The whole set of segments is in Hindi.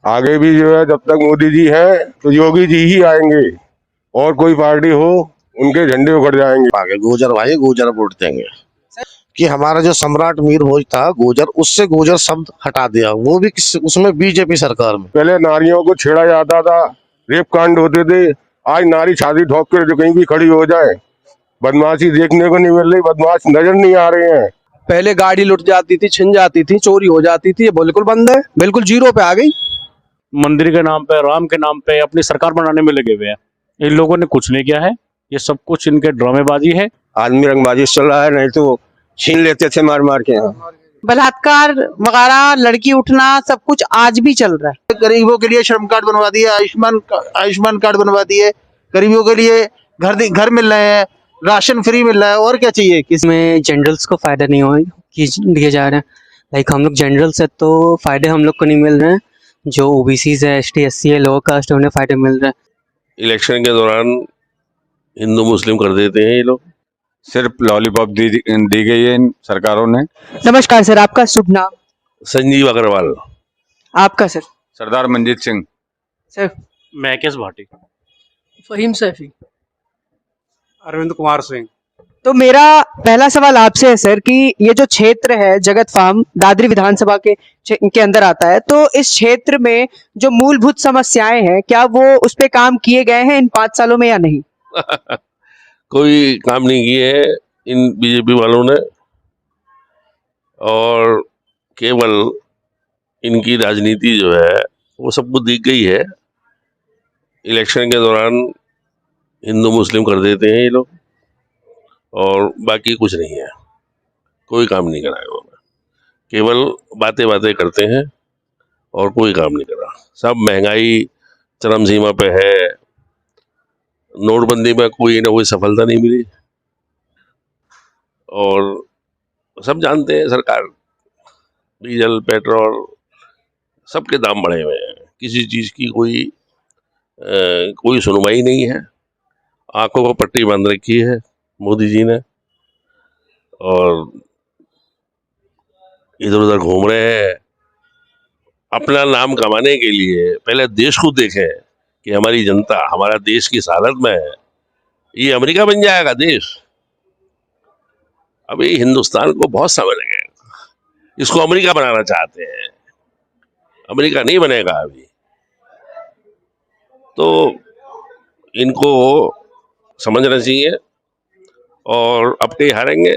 आगे भी जो है जब तक मोदी जी हैं तो योगी जी ही आएंगे, और कोई पार्टी हो उनके झंडे उखड़ जाएंगे। आगे गुर्जर भाई गुर्जर वोट देंगे कि हमारा जो सम्राट मीर भोज था गुर्जर, उससे गुर्जर शब्द हटा दिया, वो भी उसमें बीजेपी सरकार में। पहले नारियों को छेड़ा जाता था, रेप कांड होते थे। आज नारी छाती ठोक कर जो कहीं भी खड़ी हो जाए, बदमाशी देखने को नहीं मिल रही, बदमाश नजर नहीं आ रहे हैं। पहले गाड़ी लुट जाती थी, छिन जाती थी, चोरी हो जाती थी, ये बिल्कुल बंद है, बिल्कुल जीरो पे आ गई। मंदिर के नाम पे, राम के नाम पे अपनी सरकार बनाने में लगे हुए हैं। इन लोगों ने कुछ नहीं किया है, ये सब कुछ इनके ड्रामेबाजी है। आदमी रंगबाजी चल रहा है, नहीं तो छीन लेते थे मार मार के। बलात्कार वगैरह, लड़की उठना, सब कुछ आज भी चल रहा है। गरीबों के लिए श्रम कार्ड बनवा दिए, आयुष्मान कार्ड बनवा दिए, गरीबों के लिए घर मिल रहे हैं, राशन फ्री मिल रहा है, और क्या चाहिए। इसमें जनरल्स को फायदा नहीं हो दिए जा रहे हैं। लाइक हम लोग जनरल्स है तो फायदे हम लोग को नहीं मिल रहे हैं, जो ओबीसीज है, एसटी एससी है, लोअर कास्ट है, उन्हें फायदे मिल रहे हैं। इलेक्शन के दौरान हिंदू मुस्लिम कर देते हैं ये लोग। सिर्फ लॉलीपॉप दी गई है इन सरकारों ने। नमस्कार सर, आपका शुभ नाम? संजीव अग्रवाल। आपका सर? सरदार मंजीत सिंह। सर? मैकेश भाटी। फहीम सैफी। अरविंद कुमार सिंह। तो मेरा पहला सवाल आपसे है सर कि ये जो क्षेत्र है जगत फार्म दादरी विधानसभा के अंदर आता है, तो इस क्षेत्र में जो मूलभूत समस्याएं हैं, क्या वो उस पे काम किए गए हैं इन 5 सालों में या नहीं? कोई काम नहीं किए हैं इन बीजेपी वालों ने, और केवल इनकी राजनीति जो है वो सबको दी गई है। इलेक्शन के दौरान हिंदू मुस्लिम कर देते हैं ये लोग, और बाकी कुछ नहीं है, कोई काम नहीं करा है उन्होंने, केवल बातें बातें करते हैं और कोई काम नहीं करा। सब महंगाई चरम सीमा पे है, नोटबंदी में कोई ना कोई सफलता नहीं मिली, और सब जानते हैं सरकार, डीजल पेट्रोल सबके दाम बढ़े हुए हैं, किसी चीज़ की कोई सुनवाई नहीं है। आंखों को पट्टी बांध रखी है मोदी जी ने, और इधर उधर घूम रहे हैं अपना नाम कमाने के लिए। पहले देश को देखें कि हमारी जनता, हमारा देश किस हालत में है। ये अमेरिका बन जाएगा देश? अभी हिंदुस्तान को बहुत समय लगेगा, इसको अमेरिका बनाना चाहते हैं, अमेरिका नहीं बनेगा अभी। तो इनको समझना चाहिए, और अपने हारेंगे,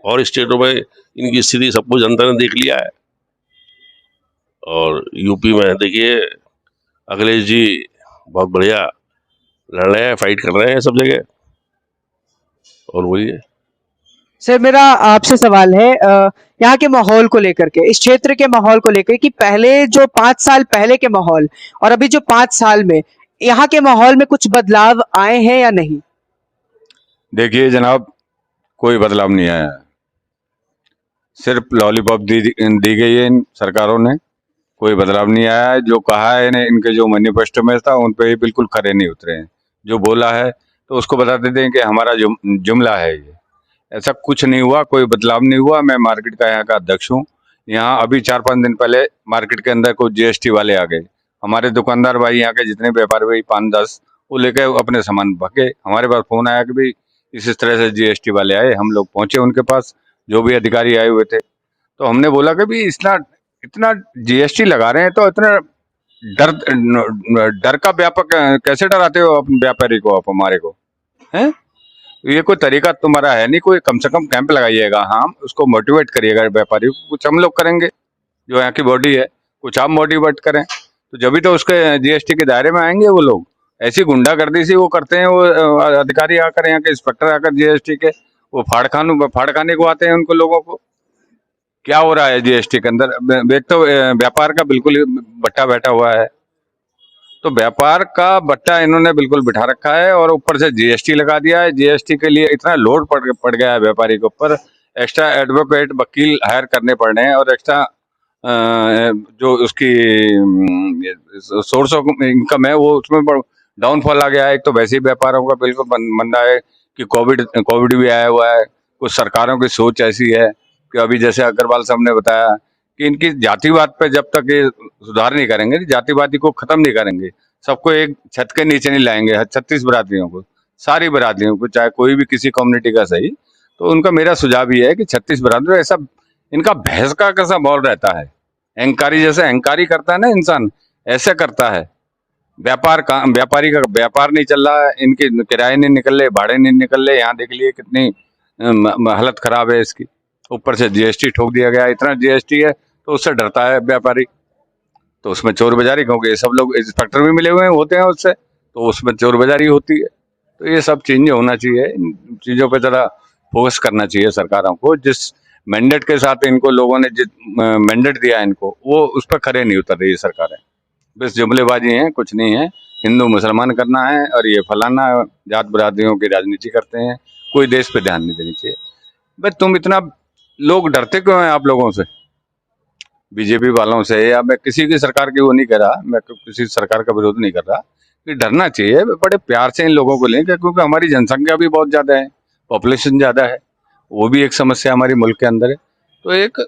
और स्टेटों में इनकी स्थिति सबको जनता ने देख लिया है। और यूपी में देखिए अखिलेश जी बहुत बढ़िया लड़ रहे हैं, फाइट कर रहे हैं सब जगह। और बोलिए सर, मेरा आपसे सवाल है यहाँ के माहौल को लेकर के, इस क्षेत्र के माहौल को लेकर, कि पहले जो 5 साल पहले के माहौल और अभी जो 5 साल में यहाँ के माहौल में कुछ बदलाव आए हैं या नहीं? देखिए जनाब, कोई बदलाव नहीं आया है, सिर्फ लॉलीपॉप दी गई है इन सरकारों ने, कोई बदलाव नहीं आया है। जो कहा है इनके जो मैनिफेस्टो में था उन पे ही बिल्कुल खरे नहीं उतरे हैं। जो बोला है तो उसको बता देते हैं कि हमारा जुमला है ये, ऐसा कुछ नहीं हुआ, कोई बदलाव नहीं हुआ। मैं मार्केट का यहाँ का अध्यक्ष हूँ। यहाँ अभी 4-5 दिन पहले मार्केट के अंदर कुछ जीएसटी वाले आ गए, हमारे दुकानदार भाई, यहाँ के जितने व्यापारी भाई 5-10, वो लेके अपने सामान भगे। हमारे पास फोन आया कि भाई इस तरह से जीएसटी वाले आए, हम लोग पहुंचे उनके पास, जो भी अधिकारी आए हुए थे। तो हमने बोला कि भाई इतना जीएसटी लगा रहे हैं तो इतना डर का व्यापक कैसे डराते हो अपने व्यापारी को, आप हमारे को हैं? ये कोई तरीका तुम्हारा है नहीं। कोई कम से कम कैंप लगाइएगा, हाँ उसको मोटिवेट करिएगा व्यापारी को। कुछ हम लोग करेंगे, जो यहाँ की बॉडी है, कुछ आप मोटिवेट करें तो जब भी तो उसके जीएसटी के दायरे में आएंगे वो लोग। ऐसी गुंडागर्दी सी वो करते हैं, वो अधिकारी आकर, यहाँ के इंस्पेक्टर आकर जीएसटी के, वो फाड़ खाने को आते हैं उनको लोगों को। क्या हो रहा है जीएसटी के अंदर? एक तो व्यापार का बिल्कुल बट्टा बैठा हुआ है, तो व्यापार का बट्टा इन्होंने बिल्कुल बिठा रखा है, और ऊपर से जीएसटी लगा दिया है। जीएसटी के लिए इतना लोड पड़ गया है व्यापारी के ऊपर, एक्स्ट्रा एडवोकेट वकील हायर करने पड़ रहे हैं, और एक्स्ट्रा जो उसकी सोर्स ऑफ इनकम है वो उसमें डाउनफॉल आ गया है। एक तो वैसे ही व्यापारों का बिल्कुल मंदा है कि कोविड भी आया हुआ है। कुछ सरकारों की सोच ऐसी है कि अभी जैसे अग्रवाल साहब ने बताया कि इनकी जातिवाद पे जब तक ये सुधार नहीं करेंगे, जातिवादी को खत्म नहीं करेंगे, सबको एक छत के नीचे नहीं लाएंगे, 36 बरादरियों को, सारी बरादरियों को, चाहे कोई भी किसी कम्युनिटी का सही, तो उनका मेरा सुझाव ये है कि 36 बरादरी, ऐसा इनका भैंस का कैसा भाव रहता है, अहंकारी जैसे अहंकारी करता है ना इंसान, ऐसे करता है। व्यापारी का व्यापार नहीं चल रहा है, इनके किराए नहीं निकल रहे, भाड़े नहीं निकल रहे, यहाँ देख लिए कितनी हालत खराब है इसकी, ऊपर से जीएसटी ठोक दिया गया, इतना जीएसटी है तो उससे डरता है व्यापारी, तो उसमें चोर बाजारी, क्योंकि ये सब लोग इंस्पेक्टर भी मिले हुए होते हैं उससे, तो उसमें चोर बाजारी होती है। तो ये सब चेंज होना चाहिए, इन चीज़ों पे ज़रा फोकस करना चाहिए सरकारों को। जिस मैंडेट के साथ इनको लोगों ने जिस मैंडेट दिया इनको, वो उस पर खरे नहीं उतर रही है सरकारें, बस जुमलेबाजी है, कुछ नहीं है, हिंदू मुसलमान करना है और ये फलाना जात बरादरियों की राजनीति करते हैं, कोई देश पे ध्यान नहीं देनी चाहिए। बस तुम इतना लोग डरते क्यों हैं आप लोगों से, बीजेपी वालों से, या मैं किसी की सरकार की वो नहीं कर रहा, मैं किसी सरकार का विरोध नहीं कर रहा, कि डरना चाहिए, बड़े प्यार से इन लोगों को लें, क्योंकि हमारी जनसंख्या भी बहुत ज़्यादा है, पॉपुलेशन ज़्यादा है, वो भी एक समस्या हमारे मुल्क के अंदर है। तो एक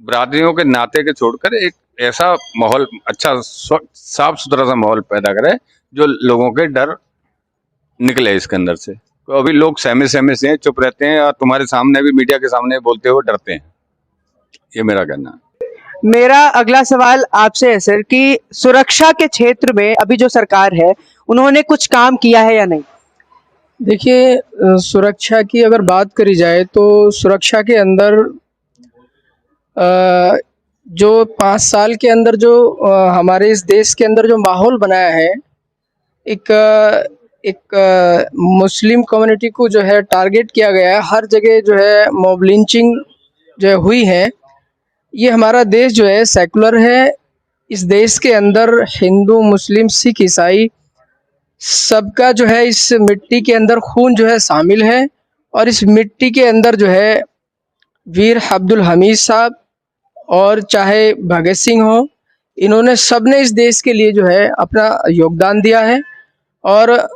बरादरियों के नाते के छोड़कर एक ऐसा माहौल, अच्छा साफ सुथरा सा माहौल पैदा करे जो लोगों के डर निकले इसके अंदर से। तो अभी लोग सहमे सहमे से चुप रहते हैं, और तुम्हारे सामने भी, मीडिया के सामने बोलते हुए डरते हैं, ये मेरा कहना है। मेरा अगला सवाल आपसे है सर कि सुरक्षा के क्षेत्र में अभी जो सरकार है उन्होंने कुछ काम किया है या नहीं? देखिए, सुरक्षा की अगर बात करी जाए तो सुरक्षा के अंदर जो 5 साल के अंदर जो हमारे इस देश के अंदर जो माहौल बनाया है, एक मुस्लिम कम्युनिटी को जो है टारगेट किया गया है, हर जगह जो है मॉब लिंचिंग जो है हुई है। ये हमारा देश जो है सेकुलर है, इस देश के अंदर हिंदू मुस्लिम सिख ईसाई सबका जो है इस मिट्टी के अंदर खून जो है शामिल है, और इस मिट्टी के अंदर जो है वीर अब्दुल हमीद साहब और चाहे भगत सिंह हो, इन्होंने सबने इस देश के लिए जो है अपना योगदान दिया है, और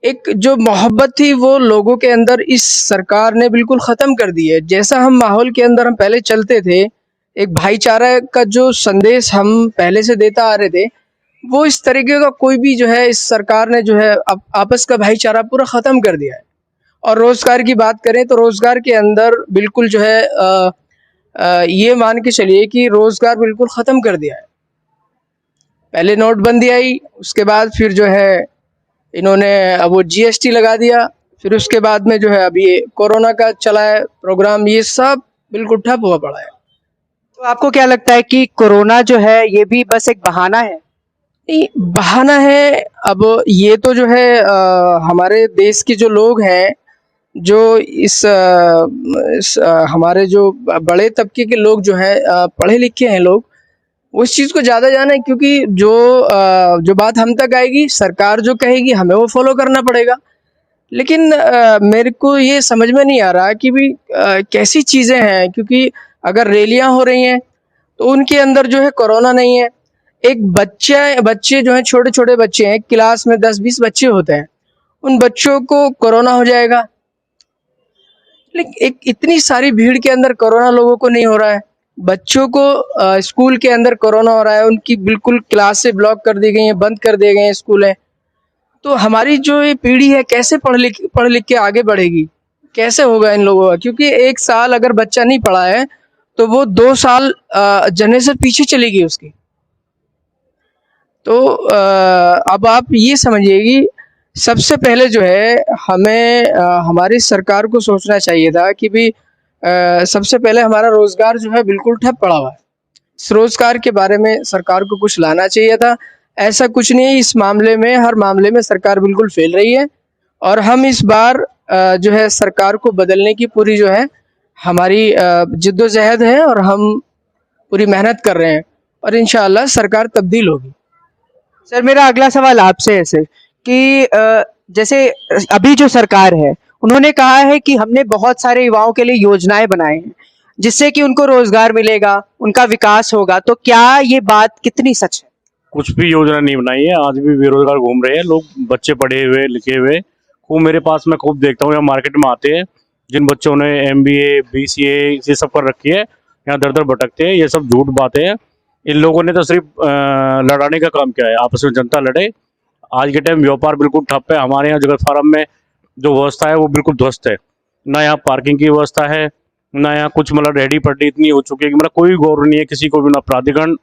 एक जो मोहब्बत थी वो लोगों के अंदर इस सरकार ने बिल्कुल ख़त्म कर दी है। जैसा हम माहौल के अंदर हम पहले चलते थे, एक भाईचारा का जो संदेश हम पहले से देता आ रहे थे, वो इस तरीके का कोई भी जो है इस सरकार ने जो है आपस का भाईचारा पूरा ख़त्म कर दिया है। और रोज़गार की बात करें तो रोज़गार के अंदर बिल्कुल जो है ये मान के चलिए कि रोज़गार बिल्कुल ख़त्म कर दिया है। पहले नोटबंदी आई, उसके बाद फिर जो है इन्होंने अब वो जीएसटी लगा दिया, फिर उसके बाद में जो है अभी ये कोरोना का चला है प्रोग्राम, ये सब बिल्कुल ठप हुआ पड़ा है। तो आपको क्या लगता है कि कोरोना जो है ये भी बस एक बहाना है? नहीं, बहाना है। अब ये तो जो है हमारे देश के जो लोग हैं, जो इस हमारे जो बड़े तबके के लोग जो हैं, पढ़े लिखे हैं लोग, उस चीज़ को ज़्यादा जाना है, क्योंकि जो बात हम तक आएगी, सरकार जो कहेगी हमें वो फॉलो करना पड़ेगा। लेकिन मेरे को ये समझ में नहीं आ रहा कि भी कैसी चीज़ें हैं, क्योंकि अगर रैलियां हो रही हैं तो उनके अंदर जो है कोरोना नहीं है। एक बच्चे जो हैं, छोटे छोटे बच्चे हैं, क्लास में 10-20 बच्चे होते हैं, उन बच्चों को कोरोना हो जाएगा। लेकिन एक इतनी सारी भीड़ के अंदर कोरोना लोगों को नहीं हो रहा है, बच्चों को स्कूल के अंदर कोरोना हो रहा है, उनकी बिल्कुल क्लासें ब्लॉक कर दी गई हैं, बंद कर दिए गए हैं स्कूलें। तो हमारी जो ये पीढ़ी है कैसे पढ़ लिख के आगे बढ़ेगी, कैसे होगा इन लोगों का? क्योंकि 1 साल अगर बच्चा नहीं पढ़ा है तो वो 2 साल जनरेशन पीछे चलेगी उसकी। तो अब आप ये समझिए कि सबसे पहले जो है हमें हमारी सरकार को सोचना चाहिए था कि भी सबसे पहले हमारा रोज़गार जो है बिल्कुल ठप पड़ा हुआ है। इस रोज़गार के बारे में सरकार को कुछ लाना चाहिए था। ऐसा कुछ नहीं है, इस मामले में, हर मामले में सरकार बिल्कुल फेल रही है, और हम इस बार जो है सरकार को बदलने की पूरी जो है हमारी जिद्दोजहद है, और हम पूरी मेहनत कर रहे हैं, और इंशाअल्लाह सरकार तब्दील होगी। सर, मेरा अगला सवाल आपसे है सर कि जैसे अभी जो सरकार है उन्होंने कहा है कि हमने बहुत सारे युवाओं के लिए योजनाएं बनाए हैं जिससे कि उनको रोजगार मिलेगा, उनका विकास होगा, तो क्या ये बात कितनी सच है? कुछ भी योजना नहीं बनाई है, आज भी बेरोजगार घूम रहे हैं लोग, बच्चे पढ़े हुए लिखे हुए खूब मेरे पास मैं खूब देखता हूँ, यहाँ मार्केट में आते हैं जिन बच्चों ने MBA BCA ये सब कर रखी है, यहाँ दर दर भटकते हैं, ये सब झूठ बातें हैं। इन लोगों ने तो सिर्फ लड़ाने का काम किया है, आपस में जनता लड़े। आज के टाइम व्यापार बिल्कुल ठप है। हमारे यहाँ जगत फार्म में जो व्यवस्था है वो बिल्कुल ध्वस्त है। ना यहाँ पार्किंग की व्यवस्था है, ना यहाँ कुछ मतलब रेहड़ी पट्टी इतनी हो चुकी है कि मतलब कोई गौर नहीं है किसी को भी, ना प्राधिकरण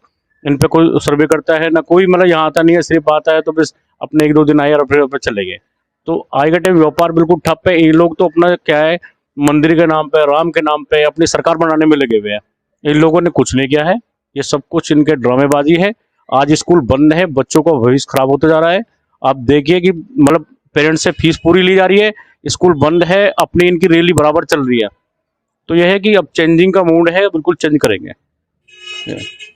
इन पे कोई सर्वे करता है, ना कोई मतलब यहाँ आता नहीं है। सिर्फ आता है तो बस अपने 1-2 दिन आए और फिर चले गए। तो आज के टाइम व्यापार बिल्कुल ठप है। ये लोग तो अपना क्या है, मंदिर के नाम पे, राम के नाम पे अपनी सरकार बनाने में लगे हुए हैं। इन लोगों ने कुछ नहीं किया है, ये सब कुछ इनके ड्रामेबाजी है। आज स्कूल बंद है, बच्चों का भविष्य खराब होते जा रहा है। आप देखिए कि मतलब पेरेंट्स से फीस पूरी ली जा रही है, स्कूल बंद है, अपनी इनकी रैली बराबर चल रही है। तो यह है कि अब चेंजिंग का मूड है, बिल्कुल चेंज करेंगे।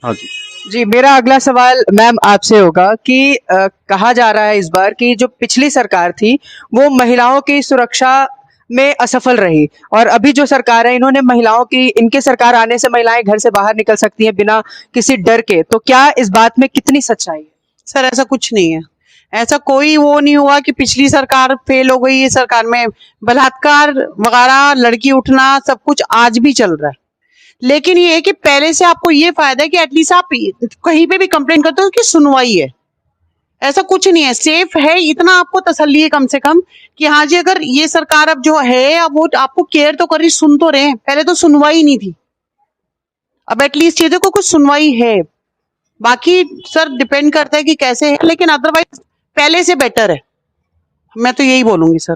हाँ जी जी, मेरा अगला सवाल मैम आपसे होगा कि कहा जा रहा है इस बार कि जो पिछली सरकार थी वो महिलाओं की सुरक्षा में असफल रही, और अभी जो सरकार है इन्होंने महिलाओं की, इनके सरकार आने से महिलाएं घर से बाहर निकल सकती हैं बिना किसी डर के। तो क्या इस बात में कितनी सच्चाई है? सर ऐसा कुछ नहीं है, ऐसा कोई वो नहीं हुआ कि पिछली सरकार फेल हो गई, ये सरकार में बलात्कार वगैरह, लड़की उठना सब कुछ आज भी चल रहा है। लेकिन ये है कि पहले से आपको ये फायदा है कि एटलीस्ट आप कहीं पे भी कंप्लेन करते हो कि सुनवाई है। ऐसा कुछ नहीं है, सेफ है, इतना आपको तसल्ली है कम से कम कि हाँ जी अगर ये सरकार अब जो है अब वो आपको केयर तो कर रही, सुन तो रहे हैं। पहले तो सुनवाई नहीं थी, अब एटलीस्ट ये देखो कुछ सुनवाई है। बाकी सर डिपेंड करता है कि कैसे है, लेकिन अदरवाइज पहले से बेटर है, मैं तो यही बोलूंगी सर।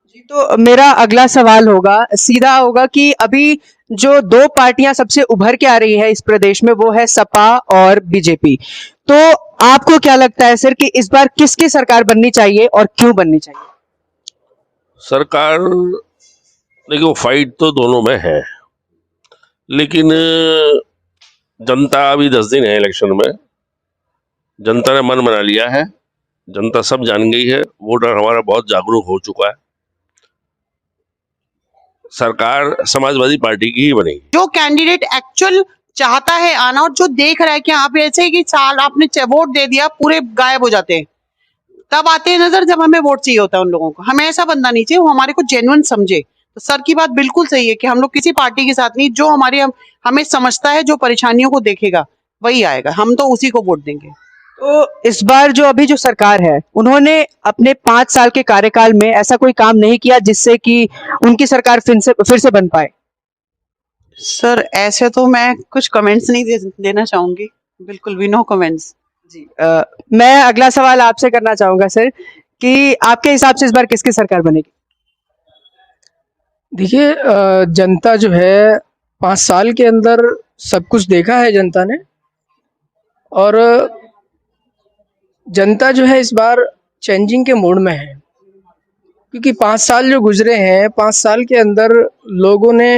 जी, तो मेरा अगला सवाल होगा, सीधा होगा कि अभी जो 2 पार्टियां सबसे उभर के आ रही है इस प्रदेश में वो है सपा और बीजेपी। तो आपको क्या लगता है सर कि इस बार किसकी सरकार बननी चाहिए और क्यों बननी चाहिए? सरकार देखो, फाइट तो दोनों में है, लेकिन जनता अभी 10 दिन है इलेक्शन में, जनता ने मन बना लिया है, जनता सब जान गई है, वोटर हमारा बहुत जागरूक हो चुका है। सरकार समाजवादी पार्टी की ही बनेगी। जो कैंडिडेट एक्चुअल चाहता है आना और जो देख रहा है कि आप ऐसे ही कि साल आपने वोट दे दिया पूरे गायब हो जाते हैं, तब आते हैं नजर जब हमें वोट चाहिए होता है उन लोगों को। हमें ऐसा बंदा नहीं चाहिए, वो हमारे को जेन्युइन समझे। तो सर की बात बिल्कुल सही है कि हम लोग किसी पार्टी के साथ नहीं, जो हमारे हमें समझता है, जो परेशानियों को देखेगा वही आएगा, हम तो उसी को वोट देंगे। तो इस बार जो अभी जो सरकार है उन्होंने अपने 5 साल के कार्यकाल में ऐसा कोई काम नहीं किया जिससे कि उनकी सरकार फिर से बन पाए। सर ऐसे तो मैं कुछ कमेंट्स नहीं देना चाहूंगी, बिल्कुल भी नो कमेंट्स। जी, मैं अगला सवाल आपसे करना चाहूंगा सर कि आपके हिसाब से इस बार किसकी सरकार बनेगी? देखिए, जनता जो है 5 साल के अंदर सब कुछ देखा है जनता ने, और जनता जो है इस बार चेंजिंग के मूड में है, क्योंकि 5 साल जो गुजरे हैं, 5 साल के अंदर लोगों ने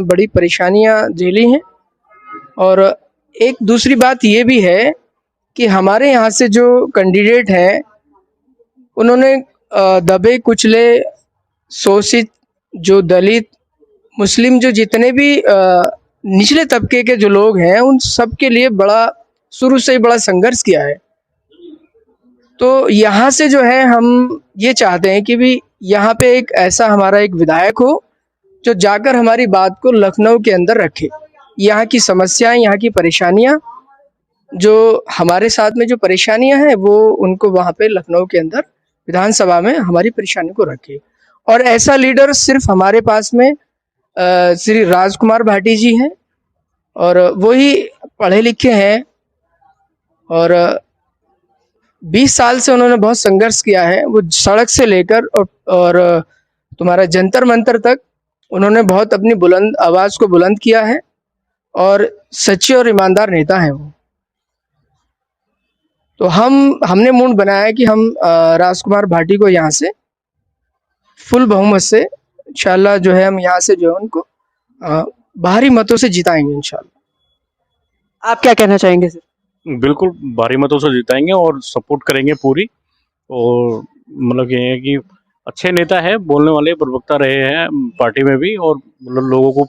बड़ी परेशानियां झेली हैं। और एक दूसरी बात ये भी है कि हमारे यहाँ से जो कैंडिडेट हैं उन्होंने दबे कुचले, शोषित, जो दलित, मुस्लिम, जो जितने भी निचले तबके के जो लोग हैं उन सब के लिए बड़ा शुरू से ही बड़ा संघर्ष किया है। तो यहाँ से जो है हम ये चाहते हैं कि भी यहाँ पे एक ऐसा हमारा एक विधायक हो जो जाकर हमारी बात को लखनऊ के अंदर रखे। यहाँ की समस्याएं, यहाँ की परेशानियां, जो हमारे साथ में जो परेशानियां हैं वो उनको वहाँ पे लखनऊ के अंदर विधानसभा में हमारी परेशानी को रखे। और ऐसा लीडर सिर्फ हमारे पास में श्री राजकुमार भाटी जी हैं, और वो ही पढ़े लिखे हैं, और 20 साल से उन्होंने बहुत संघर्ष किया है। वो सड़क से लेकर और तुम्हारा जंतर मंतर तक उन्होंने बहुत अपनी बुलंद आवाज को बुलंद किया है, और सच्चे और ईमानदार नेता हैं वो। तो हमने मूड बनाया है कि हम राजकुमार भाटी को यहाँ से फुल बहुमत से इंशाल्लाह जो है हम यहाँ से जो है उनको भारी मतों से जिताएंगे इंशाल्लाह। आप क्या कहना चाहेंगे सर? बिल्कुल भारी मतों से जिताएंगे और सपोर्ट करेंगे पूरी। और मतलब ये है कि अच्छे नेता है, बोलने वाले, प्रवक्ता रहे हैं पार्टी में भी, और मतलब लोगों को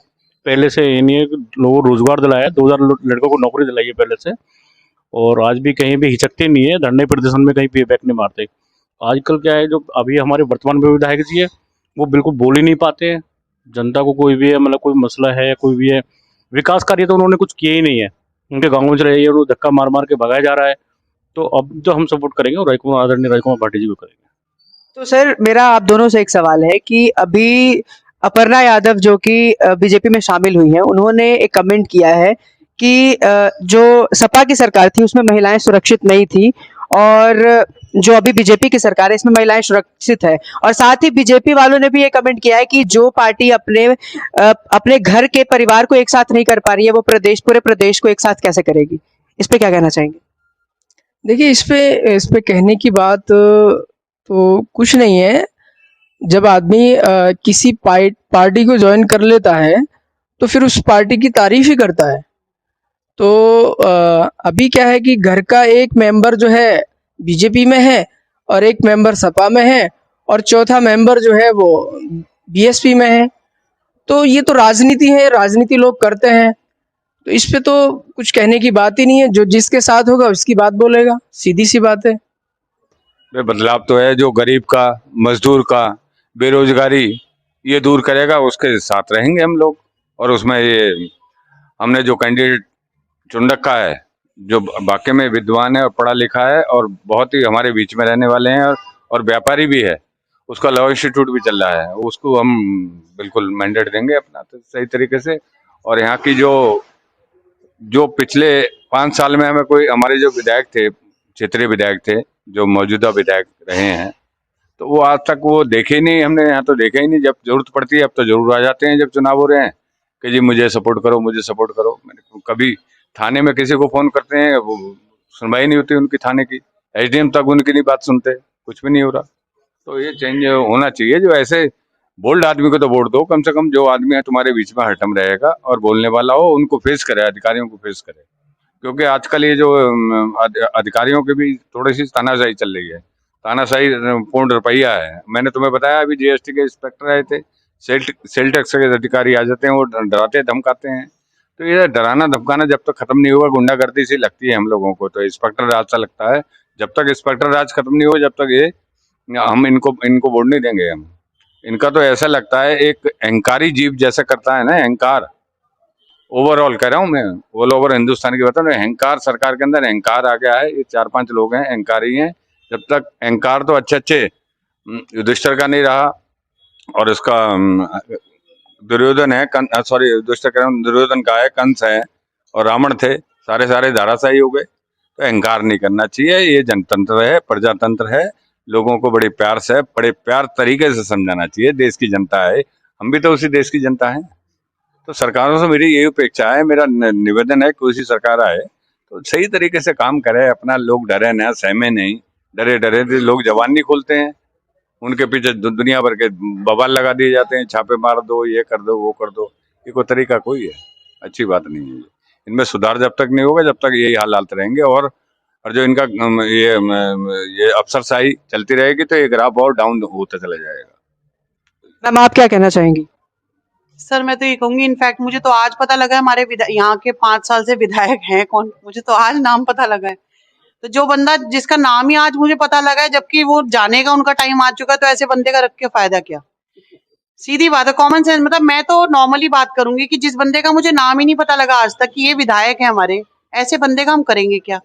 पहले से ये नहीं है कि लोगों को रोजगार दिलाया, 2000 लड़कों को नौकरी दिलाई है पहले से, और आज भी कहीं भी हिचकते नहीं है, धरने प्रदर्शन में कहीं पे बैक नहीं मारते। आजकल क्या है, जो अभी हमारे वर्तमान में विधायक जी है वो बिल्कुल बोल ही नहीं पाते हैं। जनता को कोई भी है, मतलब कोई मसला है, कोई भी है, विकास कार्य तो उन्होंने कुछ किए ही नहीं है। उनके गाँव में चले जाइए, उन्हें धक्का मार मार के भगाया जा रहा है। तो अब जो हम सपोर्ट करेंगे वो आदरणीय राजकुमार भाटी जी को करेंगे। तो सर मेरा आप दोनों से एक सवाल है कि अभी अपर्णा यादव जो कि बीजेपी में शामिल हुई हैं, उन्होंने एक कमेंट किया है कि जो सपा की सरकार थी उसमें महिलाएं सुरक्षित नहीं थी और जो अभी बीजेपी की सरकार है इसमें महिलाएं सुरक्षित है। और साथ ही बीजेपी वालों ने भी ये कमेंट किया है कि जो पार्टी अपने घर के परिवार को एक साथ नहीं कर पा रही है वो पूरे प्रदेश को एक साथ कैसे करेगी? इस पे क्या कहना चाहेंगे? देखिए, इस पे कहने की बात तो कुछ नहीं है। जब आदमी किसी पार्टी को ज्वाइन कर लेता है तो फिर उस पार्टी की तारीफ ही करता है। तो अभी क्या है कि घर का एक मेंबर जो है बीजेपी में है और एक मेंबर सपा में है और चौथा मेंबर जो है वो बीएसपी में है। तो ये तो राजनीति है, राजनीति लोग करते हैं, तो इस पे तो कुछ कहने की बात ही नहीं है। जो जिसके साथ होगा उसकी बात बोलेगा, सीधी सी बात है। बदलाव तो है, जो गरीब का, मजदूर का, बेरोजगारी ये दूर करेगा उसके साथ रहेंगे हम लोग। और उसमें ये हमने जो कैंडिडेट चुन रखा है जो वाकई में विद्वान है और पढ़ा लिखा है और बहुत ही हमारे बीच में रहने वाले हैं और व्यापारी भी है, उसका लॉ इंस्टीट्यूट भी चल रहा है, उसको हम बिल्कुल मैंडेट देंगे अपना तो सही तरीके से। और यहाँ की जो पिछले 5 साल में हमें कोई हमारे जो विधायक थे, क्षेत्रीय विधायक थे, जो मौजूदा विधायक रहे हैं, तो वो आज तक वो देखे ही नहीं, हमने यहाँ तो देखा ही नहीं। जब जरूरत पड़ती है अब तो जरूर आ जाते हैं, जब चुनाव हो रहे हैं कि जी मुझे सपोर्ट करो, मुझे सपोर्ट करो। मैंने कभी थाने में किसी को फोन करते हैं, वो सुनवाई नहीं होती उनकी थाने की, एसडीएम तक उनकी नहीं बात सुनते, कुछ भी नहीं हो रहा। तो ये चेंज होना चाहिए। जो ऐसे बोल्ड आदमी को तो वोट दो, कम से कम जो आदमी है तुम्हारे बीच में हरदम रहेगा और बोलने वाला हो, उनको फेस करे, अधिकारियों को फेस करे। क्योंकि आजकल ये जो अधिकारियों की भी थोड़ी सी तानाशाही चल रही है, तानाशाही पूर्ण रुपया है। मैंने तुम्हें बताया अभी जीएसटी के इंस्पेक्टर आए थे, सेल टैक्स के अधिकारी आ जाते हैं, वो डराते धमकाते हैं। तो ये डराना धमकाना जब तक खत्म नहीं होगा, गुंडागर्दी सी लगती है हम लोगों को, तो इंस्पेक्टर राज सा लगता है। जब तक इंस्पेक्टर राज खत्म नहीं हो, जब तक ये हम इनको वोट नहीं देंगे हम। इनका तो ऐसा लगता है एक अहंकारी जीव जैसा करता है ना, अहंकार। ओवरऑल कह रहा हूँ मैं, ऑल ओवर हिंदुस्तान की बता रहा हूँ, अहंकार सरकार के अंदर अहंकार आ गया है। ये 4-5 लोग हैं अहंकारी हैं। जब तक अहंकार तो अच्छे युधिष्ठिर का नहीं रहा और इसका दुर्योधन है, सॉरी युधिष्ठिर कह रहा हूँ, दुर्योधन का है, कंस है और रावण थे, सारे धाराशाही हो गए। तो अहंकार नहीं करना चाहिए। ये जनतंत्र है, प्रजातंत्र है, लोगों को बड़े प्यार से, बड़े प्यार तरीके से समझाना चाहिए। देश की जनता है, हम भी तो उसी देश की जनता है। तो सरकारों से मेरी यही अपेक्षा है, मेरा निवेदन है कि उसी सरकार आए तो सही तरीके से काम करे अपना। लोग डरे ना, सहमे नहीं, डरे लोग जबान नहीं खोलते हैं, उनके पीछे दुनिया भर के बवाल लगा दिए जाते हैं, छापे मार दो, ये कर दो, वो कर दो। ये कोई तरीका कोई है, अच्छी बात नहीं है। इनमें सुधार जब तक नहीं होगा, जब तक यही हालात रहेंगे और जो इनका ये अफसरशाही चलती रहेगी तो ये ग्राफ और डाउन होता चला जाएगा। मैम आप क्या कहना चाहेंगी? सर मैं तो ये कहूंगी, इनफैक्ट मुझे तो आज पता लगा है हमारे यहाँ के 5 साल से विधायक हैं कौन, मुझे तो आज नाम पता लगा है। तो जो बंदा जिसका नाम ही आज मुझे पता लगा है, जबकि वो जाने का उनका टाइम आ चुका है, तो ऐसे बंदे का रख के फायदा क्या? सीधी बात है, कॉमन सेंस। मतलब मैं तो नॉर्मली बात करूंगी कि जिस बंदे का मुझे नाम ही नहीं पता लगा आज तक कि ये विधायक है हमारे, ऐसे बंदे का हम करेंगे क्या?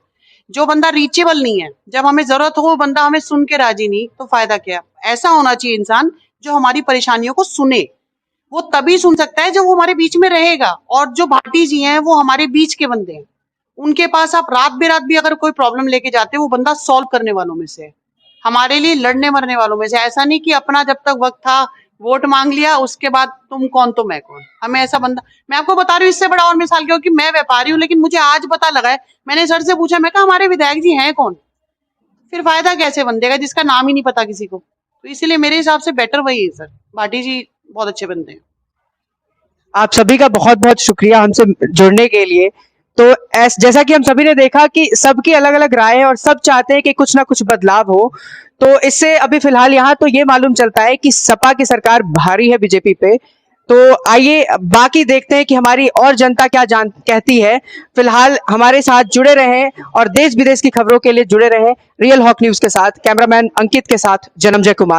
जो बंदा रीचेबल नहीं है, जब हमें जरूरत हो वो बंदा हमें सुन के राजी नहीं, तो फायदा क्या? ऐसा होना चाहिए इंसान जो हमारी परेशानियों को सुने। वो तभी सुन सकता है जब वो हमारे बीच में रहेगा। और जो भाटी जी हैं वो हमारे बीच के बंदे हैं, उनके पास आप रात बेरात भी अगर कोई प्रॉब्लम लेके जाते हैं, वो बंदा सॉल्व करने वालों में से है, हमारे लिए लड़ने मरने वालों में से। ऐसा नहीं कि अपना जब तक वक्त था वोट मांग लिया, उसके बाद तुम कौन तो मैं कौन। हमें ऐसा बंदा, मैं आपको बता रही हूँ, इससे बड़ा और मिसाल क्या हो कि मैं व्यापारी हूँ, लेकिन मुझे आज पता लगा है, मैंने सर से पूछा, मैं कहा हमारे विधायक जी हैं कौन? फिर फायदा कैसे बंदे का जिसका नाम ही नहीं पता किसी को? तो इसीलिए मेरे हिसाब से बेटर वही है सर। भाटी जी बहुत अच्छे बंदे हैं। आप सभी का बहुत बहुत शुक्रिया हमसे जुड़ने के लिए। तो जैसा कि हम सभी ने देखा कि सबकी अलग अलग राय है और सब चाहते हैं कि कुछ ना कुछ बदलाव हो। तो इससे अभी फिलहाल यहाँ तो ये मालूम चलता है कि सपा की सरकार भारी है बीजेपी पे। तो आइए बाकी देखते हैं कि हमारी और जनता क्या कहती है। फिलहाल हमारे साथ जुड़े रहें और देश विदेश की खबरों के लिए जुड़े रहें रियल हॉक न्यूज के साथ। कैमरामैन अंकित के साथ जन्मजय कुमार।